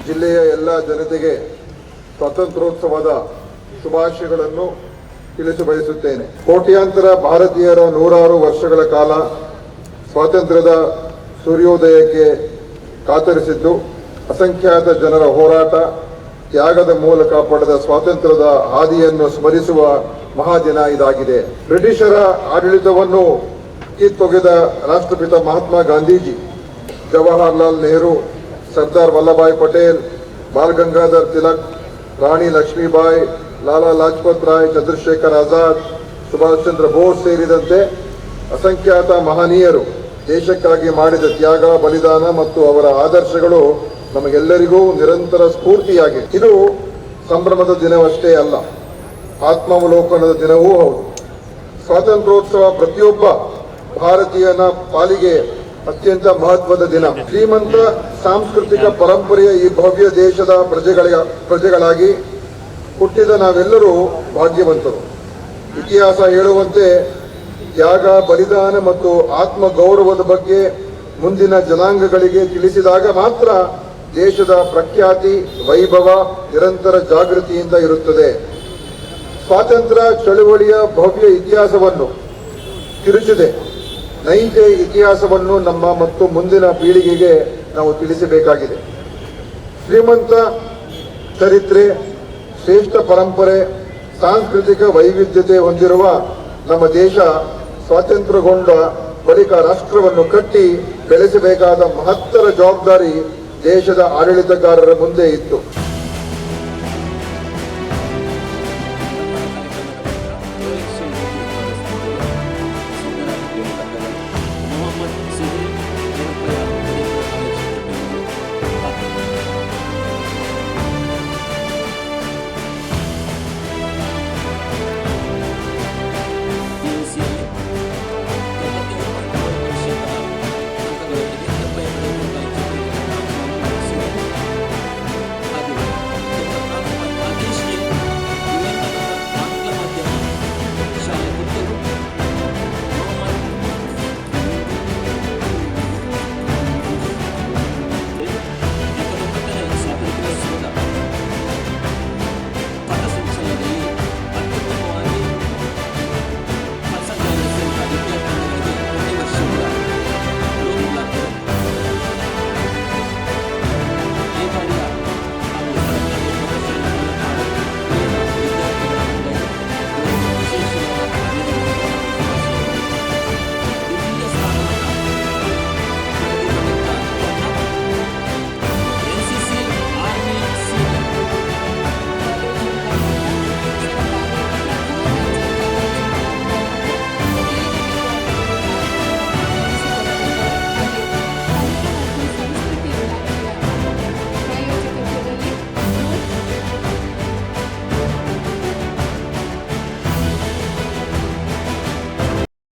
ಜಿಲ್ಲೆಯ ಎಲ್ಲ ಜನತೆಗೆ ಸ್ವಾತಂತ್ರ್ಯೋತ್ಸವದ ಶುಭಾಶಯಗಳನ್ನು ತಿಳಿಸಬಯಸುತ್ತೇನೆ. ಕೋಟ್ಯಾಂತರ ಭಾರತೀಯರ 106 ವರ್ಷಗಳ ಕಾಲ ಸ್ವಾತಂತ್ರ್ಯದ ಸೂರ್ಯೋದಯಕ್ಕೆ ಕಾತರಿಸಿದ್ದು, ಅಸಂಖ್ಯಾತ ಜನರ ಹೋರಾಟ, ತ್ಯಾಗದ ಮೂಲಕ ಪಡೆದ ಸ್ವಾತಂತ್ರ್ಯದ ಹಾದಿಯನ್ನು ಸ್ಮರಿಸುವ ಮಹಾದಿನ ಇದಾಗಿದೆ. ಬ್ರಿಟಿಷರ ಆಡಳಿತವನ್ನು ಕಿತ್ತೊಗೆದ ರಾಷ್ಟ್ರಪಿತ ಮಹಾತ್ಮ ಗಾಂಧೀಜಿ, ಜವಾಹರ್ಲಾಲ್ ನೆಹರು, ಸರ್ದಾರ್ ವಲ್ಲಭಾಯ್ ಪಟೇಲ್, ಬಾಲ್ ಗಂಗಾಧರ್ ತಿಲಕ್, ರಾಣಿ ಲಕ್ಷ್ಮೀಬಾಯಿ, ಲಾಲಾ ಲಾಜಪತ್ ರಾಯ್, ಚಂದ್ರಶೇಖರ್ ಆಜಾದ್, ಸುಭಾಷ್ ಚಂದ್ರ ಬೋಸ್ ಸೇರಿದಂತೆ ಅಸಂಖ್ಯಾತ ಮಹನೀಯರು ದೇಶಕ್ಕಾಗಿ ಮಾಡಿದ ತ್ಯಾಗ, ಬಲಿದಾನ ಮತ್ತು ಅವರ ಆದರ್ಶಗಳು ನಮಗೆಲ್ಲರಿಗೂ ನಿರಂತರ ಸ್ಫೂರ್ತಿಯಾಗಿದೆ. ಇದು ಸಂಭ್ರಮದ ದಿನವಷ್ಟೇ ಅಲ್ಲ, ಆತ್ಮಾವಲೋಕನದ ದಿನವೂ ಹೌದು. ಸ್ವಾತಂತ್ರ್ಯೋತ್ಸವ ಪ್ರತಿಯೊಬ್ಬ ಭಾರತೀಯನ ಪಾಲಿಗೆ ಅತ್ಯಂತ ಮಹತ್ವದ ದಿನ. ಶ್ರೀಮಂತ ಸಾಂಸ್ಕೃತಿಕ ಪರಂಪರೆಯ ಈ ಭವ್ಯ ದೇಶದ ಪ್ರಜೆಗಳಾಗಿ ಹುಟ್ಟಿದ ನಾವೆಲ್ಲರೂ ಭಾಗ್ಯವಂತರು. ಇತಿಹಾಸ ಹೇಳುವಂತೆ ತ್ಯಾಗ, ಬಲಿದಾನ ಮತ್ತು ಆತ್ಮ ಗೌರವದ ಬಗ್ಗೆ ಮುಂದಿನ ಜನಾಂಗಗಳಿಗೆ ತಿಳಿಸಿದಾಗ ಮಾತ್ರ ದೇಶದ ಪ್ರಖ್ಯಾತಿ, ವೈಭವ ನಿರಂತರ ಜಾಗೃತಿಯಿಂದ ಇರುತ್ತದೆ. ಸ್ವಾತಂತ್ರ್ಯ ಚಳವಳಿಯ ಭವ್ಯ ಇತಿಹಾಸವನ್ನು ತಿರುಚಿದೆ. ನೈಜ ಇತಿಹಾಸವನ್ನು ನಮ್ಮ ಮತ್ತು ಮುಂದಿನ ಪೀಳಿಗೆಗೆ ನಾವು ತಿಳಿಸಬೇಕಾಗಿದೆ. ಶ್ರೀಮಂತ ಚರಿತ್ರೆ, ಶ್ರೇಷ್ಠ ಪರಂಪರೆ, ಸಾಂಸ್ಕೃತಿಕ ವೈವಿಧ್ಯತೆ ಹೊಂದಿರುವ ನಮ್ಮ ದೇಶ ಸ್ವಾತಂತ್ರ್ಯಗೊಂಡ ಬಳಿಕ ರಾಷ್ಟ್ರವನ್ನು ಕಟ್ಟಿ ಬೆಳೆಸಬೇಕಾದ ಮಹತ್ತರ ಜವಾಬ್ದಾರಿ ದೇಶದ ಆಡಳಿತಗಾರರ ಮುಂದೆ ಇತ್ತು.